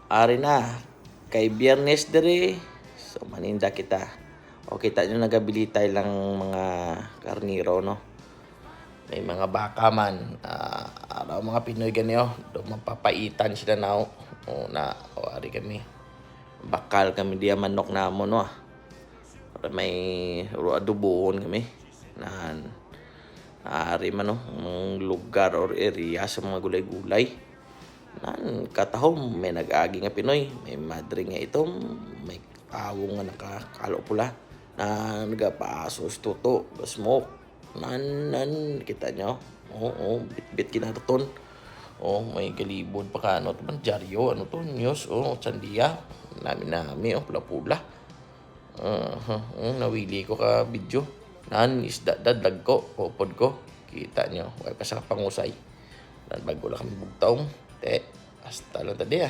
Ari na. Kay Biyernes dere. So, maninda kita. O, kita nyo nagabili tayo lang mga karniro, no? May mga baka man. Araw mga Pinoy ganyo. Mapapaitan sila na. Ari kami. Bakal kami diya manok na mo, no? Para may adubohon kami. Ari man, no? Ang lugar or area sa mga gulay-gulay. Katahom may nag-agi nga Pinoy, may madre nga itong may awong nga nakakalo pula na nagapaasos tuto smoke kita nyo. Bit kinatuton. May galibod pa ka ano man dyaryo ano to news sandiya nami pula-pula. Nawili ko ka video isda dadag ko popod ko kita nyo way pa sa pangusay bago lang kami bugtaong hasta lang tadi